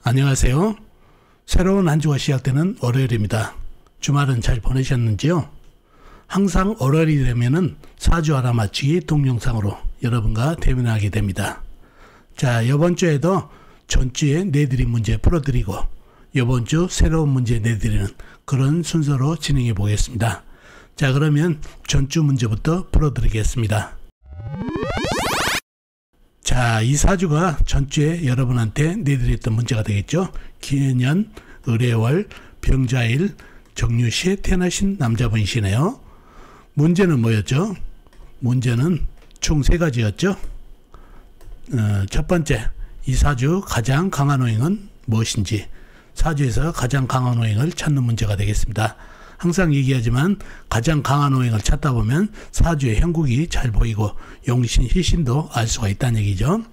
안녕하세요. 새로운 한 주가 시작되는 월요일입니다. 주말은 잘 보내셨는지요? 항상 월요일이 되면은 사주 알아맞히기 동영상으로 여러분과 대면하게 됩니다. 자, 이번 주에도 전주에 내드린 문제 풀어드리고 이번 주 새로운 문제 내드리는 그런 순서로 진행해 보겠습니다. 자, 그러면 전주 문제부터 풀어드리겠습니다. 자, 이 사주가 전주에 여러분한테 내드렸던 문제가 되겠죠. 기해년, 을해월, 병자일, 정유시에 태어나신 남자분이시네요. 문제는 뭐였죠? 문제는 총 3가지였죠. 첫 번째, 이 사주 가장 강한 호행은 무엇인지, 사주에서 가장 강한 호행을 찾는 문제가 되겠습니다. 항상 얘기하지만 가장 강한 호행을 찾다 보면 사주의 형국이 잘 보이고 용신, 희신도 알 수가 있다는 얘기죠.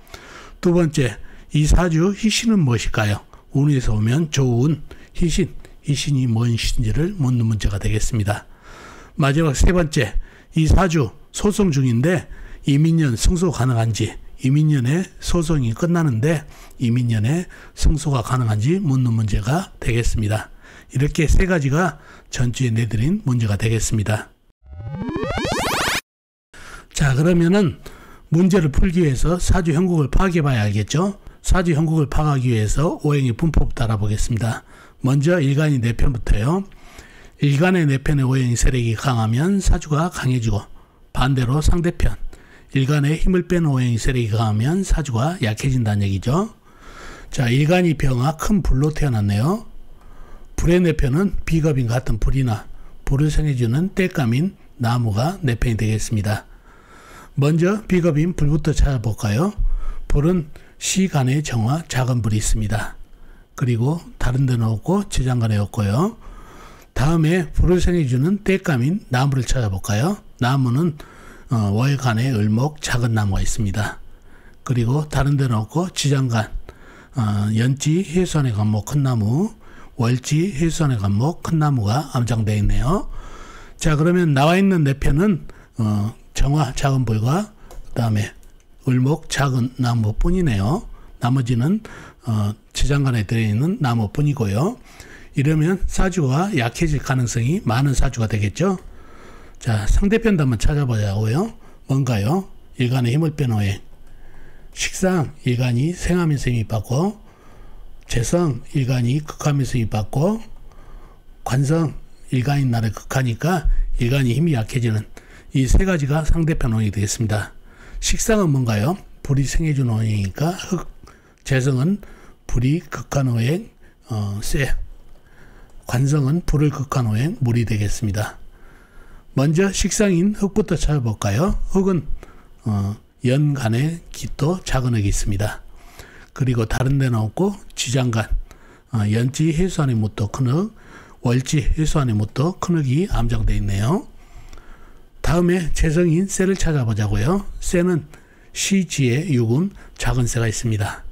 두 번째, 이 사주 희신은 무엇일까요? 운에서 오면 좋은 희신이 무엇인지를 묻는 문제가 되겠습니다. 마지막 3번째, 이 사주 소송 중인데 이민년 승소 가능한지, 이민년에 소송이 끝나는데 이민년에 승소가 가능한지 묻는 문제가 되겠습니다. 이렇게 3가지가 전주에 내드린 문제가 되겠습니다. 자, 그러면은 문제를 풀기 위해서 사주 형국을 파악해 봐야 알겠죠? 사주 형국을 파악하기 위해서 오행의 분포부터 알아보겠습니다. 먼저 일간이 4편부터요. 일간의 4편의 오행의 세력이 강하면 사주가 강해지고, 반대로 상대편 일간의 힘을 빼는 오행의 세력이 강하면 사주가 약해진다는 얘기죠. 자, 일간이 병화 큰 불로 태어났네요. 불의 4편은 비겁인 같은 불이나 불을 생해주는 땔감인 나무가 4편이 되겠습니다. 먼저 비겁인 불부터 찾아볼까요? 불은 시간의 정화 작은 불이 있습니다. 그리고 다른 데는 없고 지장간에 없고요. 다음에 불을 생해주는 땔감인 나무를 찾아볼까요? 나무는 월간에 을목 작은 나무가 있습니다. 그리고 다른 데는 없고 지장간, 연지 해수안의 간목 큰 나무, 월지 해수안의 간목 큰 나무가 암장되어 있네요. 자, 그러면 나와 있는 4편은 정화 작은 불과 그 다음에 을목 작은 나무 뿐이네요. 나머지는 지장간에 들어있는 나무 뿐이고요. 이러면 사주가 약해질 가능성이 많은 사주가 되겠죠. 자, 상대편도 한번 찾아보자고요. 뭔가요? 일간의 힘을 빼는 오행. 식상 일간이 생하면서 힘이 받고, 재성 일간이 극하면서 힘이 받고, 관성 일간인 날에 극하니까 일간이 힘이 약해지는 이 3가지가 상대편 오행이 되겠습니다. 식상은 뭔가요? 불이 생해준 오행이니까 흑, 재성은 불이 극한 오행, 쇠, 관성은 불을 극한 오행, 물이 되겠습니다. 먼저 식상인 흑부터 찾아볼까요? 흑은 연간에 기토 작은 흑이 있습니다. 그리고 다른 데는 없고 지장간, 연지 해수안의 무토 큰 흑, 월지 해수안의 무토 큰 흑이 암장되어 있네요. 다음에 재성인 쇠를 찾아보자고요. 쇠는 시지에 유금 작은 쇠가 있습니다.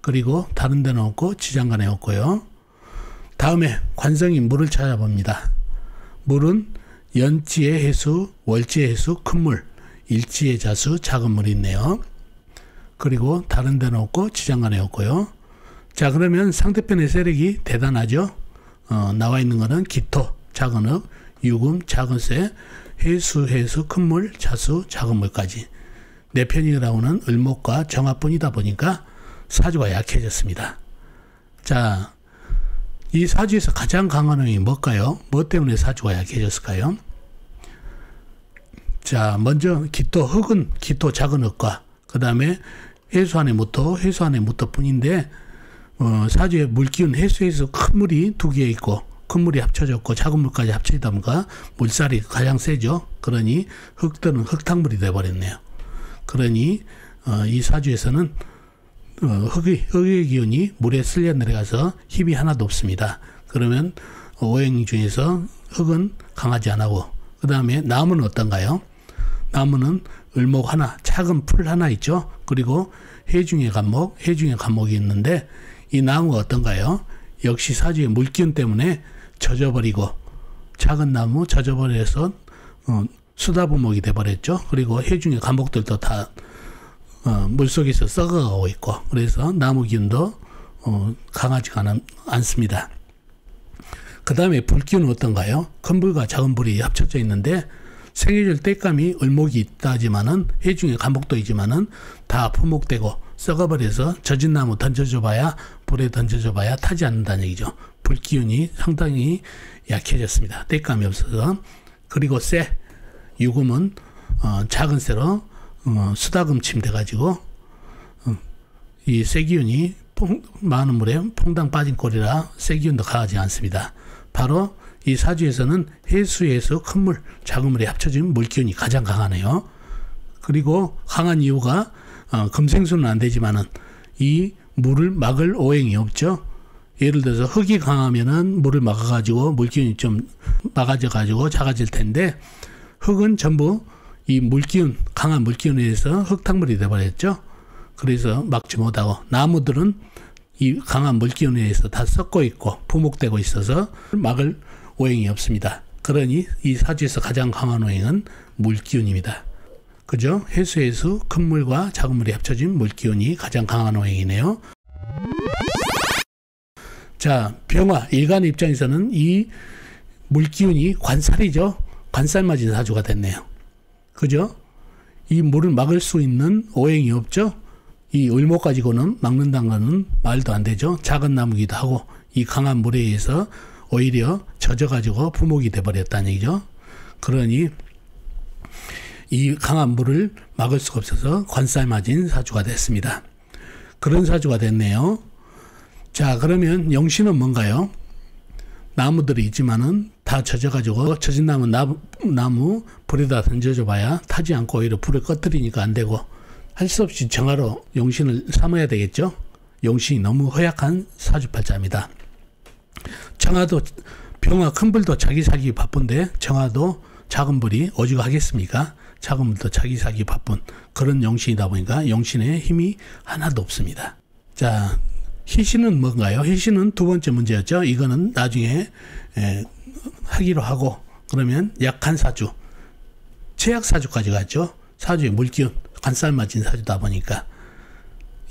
그리고 다른 데는 없고 지장간에 없고요. 다음에 관성인 물을 찾아봅니다. 물은 연지의 해수, 월지의 해수 큰 물, 일지의 자수 작은 물이 있네요. 그리고 다른 데는 없고 지장간에 없고요. 자, 그러면 상대편의 세력이 대단하죠. 나와 있는 거는 기토 작은 흙, 유금 작은 쇠, 해수 큰 물, 자수 작은 물까지 4편이 나오는 을목과 정화뿐이다 보니까 사주가 약해졌습니다. 자, 이 사주에서 가장 강한 호행이 뭘까요? 뭐 때문에 사주가 약해졌을까요? 자, 먼저 기토, 흙은 기토 작은 흙과 그 다음에 해수안의 무토 뿐인데 사주에 물기운 해수에서 큰 물이 2개 있고 큰 물이 합쳐졌고 작은 물까지 합쳐지다 보니까 물살이 가장 세죠. 그러니 흙들은 흙탕물이 되어버렸네요. 그러니 이 사주에서는 흙의 기운이 물에 쓸려 내려가서 힘이 하나도 없습니다. 그러면 오행 중에서 흙은 강하지 않고, 그 다음에 나무는 어떤가요? 나무는 을목 하나, 작은 풀 하나 있죠. 그리고 해중의 간목이 있는데 이 나무가 어떤가요? 역시 사주의 물기운 때문에 젖어버리고, 작은 나무 젖어버려서 수다부목이 돼버렸죠. 그리고 해중의 간목들도 다 물속에서 썩어가고 있고, 그래서 나무 기운도 강하지가 않습니다. 그 다음에 불기운은 어떤가요? 큰 불과 작은 불이 합쳐져 있는데 생해줄 땔감이 을목이 있다지만은 해중에 간목도 있지만은 다 품목되고 썩어버려서 젖은 나무 던져줘봐야 불에 던져줘봐야 타지 않는다는 얘기죠. 불기운이 상당히 약해졌습니다. 땔감이 없어서. 그리고 쇠 유금은 작은 쇠로 수다금 침 돼가지고 이 쇠기운이 많은 물에 퐁당 빠진 꼴이라 쇠기운도 강하지 않습니다. 바로 이 사주에서는 해수에서 큰 물, 작은 물이 합쳐진 물기운이 가장 강하네요. 그리고 강한 이유가 금생수는 안 되지만은 이 물을 막을 오행이 없죠. 예를 들어서 흙이 강하면은 물을 막아가지고 물기운이 좀 막아져가지고 작아질 텐데 흙은 전부 이 물기운, 강한 물기운에 의해서 흙탕물이 되어버렸죠. 그래서 막지 못하고 나무들은 이 강한 물기운에 의해서 다 썩고 있고 부목되고 있어서 막을 오행이 없습니다. 그러니 이 사주에서 가장 강한 오행은 물기운입니다. 그죠? 해수해수 큰 물과 작은 물이 합쳐진 물기운이 가장 강한 오행이네요. 자, 병화 일간 입장에서는 이 물기운이 관살이죠. 관살 맞은 사주가 됐네요. 그죠? 이 물을 막을 수 있는 오행이 없죠. 이 을목 가지고는 막는다는 것은 말도 안 되죠. 작은 나무기도 하고 이 강한 물에 의해서 오히려 젖어가지고 부목이 돼버렸다는 얘기죠. 그러니 이 강한 물을 막을 수가 없어서 관살 맞은 사주가 됐습니다. 그런 사주가 됐네요. 자, 그러면 영신은 뭔가요? 나무들이 있지만은 다 젖어가지고 젖은 나무 불에다 던져줘봐야 타지 않고 오히려 불을 꺼뜨리니까 안 되고 할 수 없이 정화로 용신을 삼아야 되겠죠. 용신이 너무 허약한 사주팔자입니다. 정화도 병화 큰 불도 자기 살기 바쁜데 정화도 작은 불이 오지고 하겠습니까? 작은 불도 자기 살기 바쁜 그런 용신이다 보니까 용신의 힘이 하나도 없습니다. 자, 희신은 뭔가요? 희신은 두 번째 문제였죠. 이거는 나중에 하기로 하고 그러면 약한 사주, 최약 사주까지 갔죠. 사주의 물기운, 관살 맞은 사주다 보니까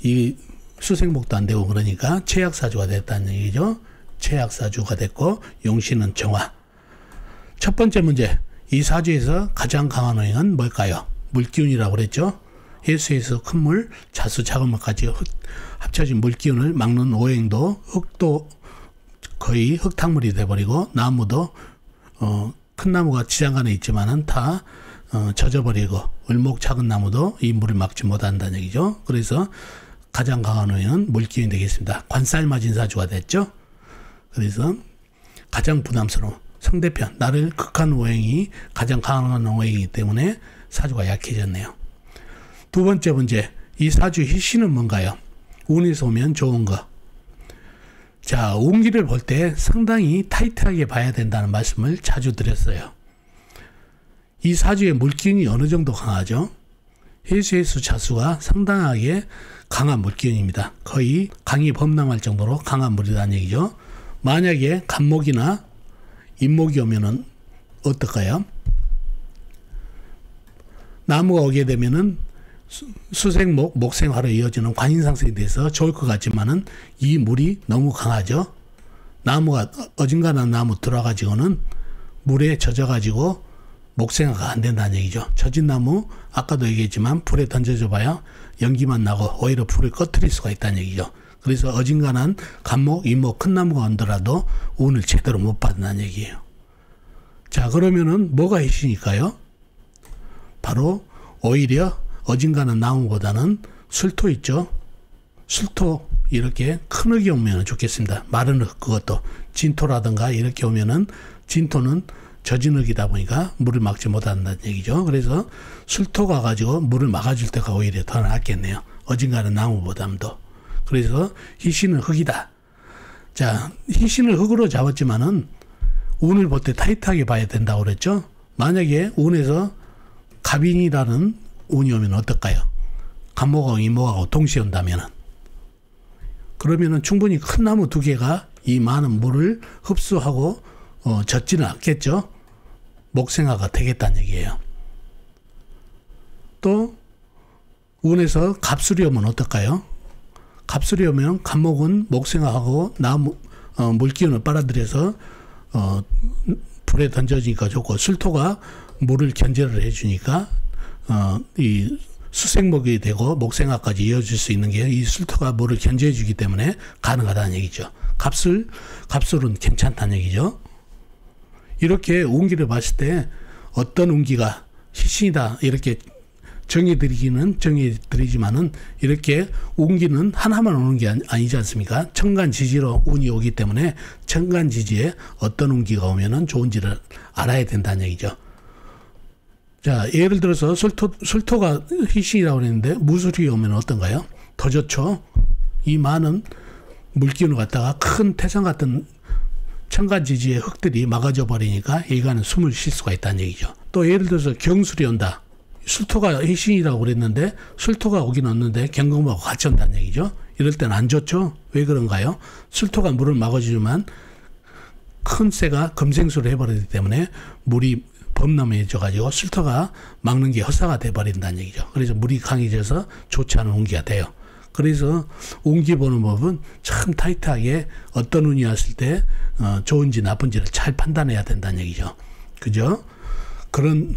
이 수생목도 안 되고 그러니까 최약 사주가 됐다는 얘기죠. 최약 사주가 됐고 용신은 정화. 첫 번째 문제, 이 사주에서 가장 강한 오행은 뭘까요? 물기운이라고 그랬죠. 해수에서 큰 물, 자수 작은 물까지 합쳐진 물기운을 막는 오행도 흙도 거의 흙탕물이 돼버리고 나무도 큰 나무가 지장간에 있지만은 다 젖어버리고 을목 작은 나무도 이 물을 막지 못한다는 얘기죠. 그래서 가장 강한 오행은 물기운이 되겠습니다. 관살 맞은 사주가 됐죠. 그래서 가장 부담스러운 상대편, 나를 극한 오행이 가장 강한 오행이기 때문에 사주가 약해졌네요. 두 번째 문제, 이 사주 희신은 뭔가요? 운에서 오면 좋은 거. 자, 운기를 볼 때 상당히 타이트하게 봐야 된다는 말씀을 자주 드렸어요. 이 사주의 물기운이 어느 정도 강하죠? 해수해수 자수가 상당하게 강한 물기운입니다. 거의 강이 범람할 정도로 강한 물이라는 얘기죠. 만약에 간목이나 인목이 오면은 어떨까요? 나무가 오게 되면은 수생목, 목생화로 이어지는 관인상승이 돼서 좋을 것 같지만은 이 물이 너무 강하죠. 나무가 어중간한 나무 들어가지고는 물에 젖어가지고 목생화가 안 된다는 얘기죠. 젖은 나무 아까도 얘기했지만 불에 던져줘봐야 연기만 나고 오히려 불을 꺼뜨릴 수가 있다는 얘기죠. 그래서 어중간한 간목, 인목, 큰 나무가 온더라도 운을 제대로 못 받는다는 얘기예요. 자, 그러면은 뭐가 희신일까요? 바로 오히려 어중간한 나무보다는 술토 있죠. 술토 이렇게 큰 흙이 오면 좋겠습니다. 마른 흙, 그것도 진토라든가 이렇게 오면은 진토는 젖은 흙이다 보니까 물을 막지 못한다는 얘기죠. 그래서 술토가 가지고 물을 막아줄 때가 오히려 더 낫겠네요. 어중간한 나무보다도. 그래서 희신은 흙이다. 자, 희신을 흙으로 잡았지만은 운을 볼 때 타이트하게 봐야 된다고 그랬죠. 만약에 운에서 갑인이라는 운이 오면 어떨까요? 간목하고 인목하고 동시에 온다면은 그러면은 충분히 큰 나무 두 개가 이 많은 물을 흡수하고 젖지는 않겠죠. 목생화가 되겠다는 얘기예요. 또 운에서 갑술이 오면 어떨까요? 갑술이 오면 갑목은 목생하고 나무 물기운을 빨아들여서 불에 던져지니까 좋고, 술토가 물을 견제를 해주니까 이 수생목이 되고 목생화까지 이어질 수 있는 게 이 술토가 물을 견제해 주기 때문에 가능하다는 얘기죠. 갑술은 괜찮다는 얘기죠. 이렇게 운기를 봤을 때 어떤 운기가 희신이다 이렇게 정해드리지만은, 이렇게 운기는 하나만 오는 게 아니지 않습니까? 천간지지로 운이 오기 때문에 천간지지에 어떤 운기가 오면은 좋은지를 알아야 된다는 얘기죠. 자, 예를 들어서 술토가 희신이라고 그랬는데 무술이 오면 어떤가요? 더 좋죠. 이 많은 물기운을 갖다가 큰 태산 같은 천간지지의 흙들이 막아져 버리니까 얘가는 숨을 쉴 수가 있다는 얘기죠. 또 예를 들어서 경술이 온다. 술토가 희신이라고 그랬는데 술토가 오긴 왔는데 경금하고 같이 온다는 얘기죠. 이럴 때는 안 좋죠. 왜 그런가요? 술토가 물을 막아주지만 큰 새가 금생수를 해버리기 때문에 물이 범람해져가지고 술토가 막는 게 허사가 돼버린다는 얘기죠. 그래서 물이 강해져서 좋지 않은 운기가 돼요. 그래서 운기 보는 법은 참 타이트하게 어떤 운이 왔을 때 좋은지 나쁜지를 잘 판단해야 된다는 얘기죠. 그죠? 그런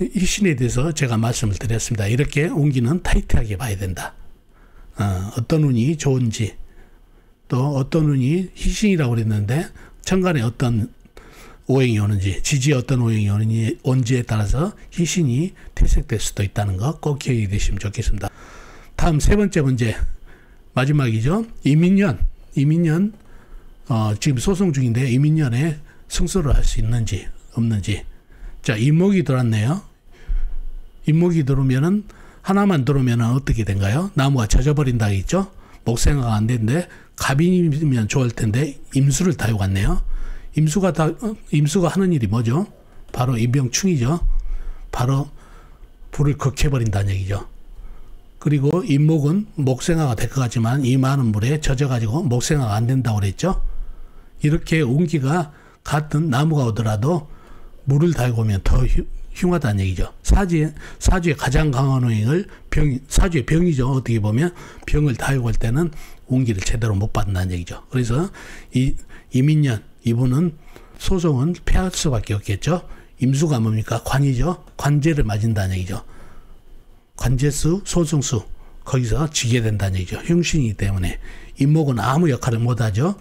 희신에 대해서 제가 말씀을 드렸습니다. 이렇게 운기는 타이트하게 봐야 된다. 어떤 운이 좋은지, 또 어떤 운이 희신이라고 그랬는데 천간에 어떤 오행이 오는지, 지지에 어떤 오행이 오는지에 따라서 희신이 퇴색될 수도 있다는 거 꼭 기억해 두시면 좋겠습니다. 다음 세 번째 문제, 마지막이죠. 이민년 지금 소송 중인데 이민년에 승소를 할 수 있는지 없는지. 자, 임목이 들어왔네요. 임목이 들어오면은, 하나만 들어오면은 어떻게 된가요? 나무가 젖어버린다 했죠? 목생화가 안 되는데 갑인이면 좋을 텐데 임수를 달고 왔네요. 임수가 하는 일이 뭐죠? 바로 임병충이죠. 바로 불을 극해버린다는 얘기죠. 그리고 임목은 목생화가 될 것 같지만 이 많은 물에 젖어가지고 목생화가 안 된다고 그랬죠. 이렇게 운기가 같은 나무가 오더라도 물을 달고 오면 더 흉하다는 얘기죠. 사주의 가장 강한 오행을 사주의 병이죠. 어떻게 보면 병을 달고 올 때는 운기를 제대로 못 받는다는 얘기죠. 그래서 이민년 이분은 소송은 패할 수밖에 없겠죠. 임수가 뭡니까? 관이죠. 관제를 맞은다는 얘기죠. 관제수, 소승수 거기서 지게 된다는 얘기죠. 흉신이기 때문에. 임목은 아무 역할을 못하죠.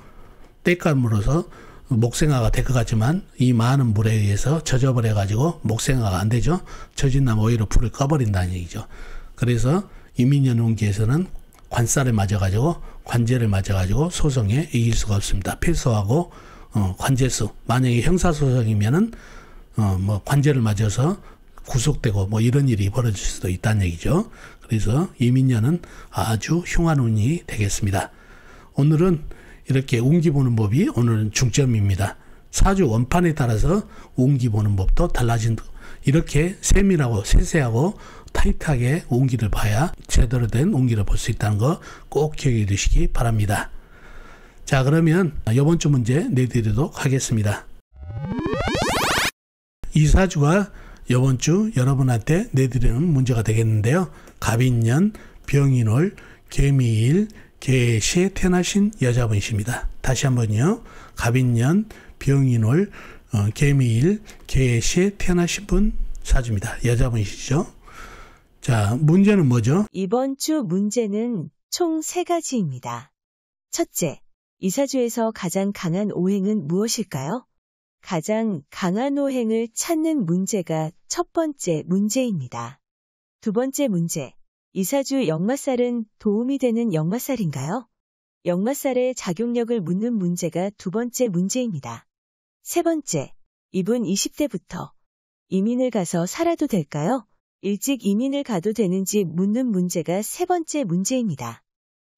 때감으로서 목생화가 될 것 같지만 이 많은 물에 의해서 젖어버려 가지고 목생화가 안 되죠. 젖은 나무 오히려 불을 꺼버린다는 얘기죠. 그래서 이민년 운기에서는 관살을 맞아 가지고 관제를 맞아 가지고 소송에 이길 수가 없습니다. 패소하고 관제수, 만약에 형사소송이면은 관제를 맞아서 구속되고 이런 일이 벌어질 수도 있다는 얘기죠. 그래서 이민년은 아주 흉한 운이 되겠습니다. 오늘은 이렇게 운기 보는 법이 오늘은 중점입니다. 사주 원판에 따라서 운기 보는 법도 달라진, 이렇게 세밀하고 세세하고 타이트하게 운기를 봐야 제대로 된 운기를 볼 수 있다는 거 꼭 기억해 두시기 바랍니다. 자, 그러면 이번 주 문제 내드리도록 하겠습니다. 이 사주가 이번 주 여러분한테 내드리는 문제가 되겠는데요. 갑인년, 병인월, 개미일, 개시에 태어나신 여자분이십니다. 다시 한번요. 갑인년, 병인월, 개미일, 개시에 태어나신 분 사주입니다. 여자분이시죠. 자, 문제는 뭐죠? 이번 주 문제는 총 3가지입니다. 첫째, 이 사주에서 가장 강한 오행은 무엇일까요? 가장 강한 오행을 찾는 문제가 첫 번째 문제입니다. 두 번째 문제, 이 사주 역마살은 도움이 되는 역마살인가요? 역마살의 작용력을 묻는 문제가 두 번째 문제입니다. 세 번째, 이분 20대부터 이민을 가서 살아도 될까요? 일찍 이민을 가도 되는지 묻는 문제가 세 번째 문제입니다.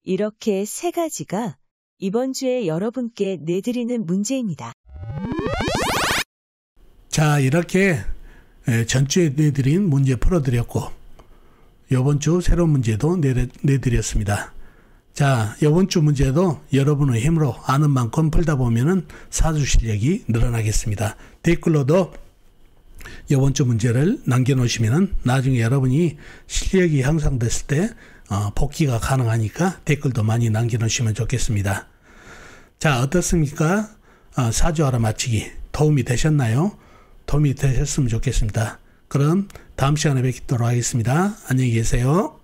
이렇게 3가지가 이번 주에 여러분께 내드리는 문제입니다. 자, 이렇게 전주에 내드린 문제 풀어드렸고 이번 주 새로운 문제도 내드렸습니다. 자, 이번 주 문제도 여러분의 힘으로 아는 만큼 풀다 보면은 사주 실력이 늘어나겠습니다. 댓글로도 이번 주 문제를 남겨놓으시면은 나중에 여러분이 실력이 향상됐을 때 복귀가 가능하니까 댓글도 많이 남겨놓으시면 좋겠습니다. 자, 어떻습니까? 사주하러 마치기 도움이 되셨나요? 도움이 되셨으면 좋겠습니다. 그럼 다음 시간에 뵙도록 하겠습니다. 안녕히 계세요.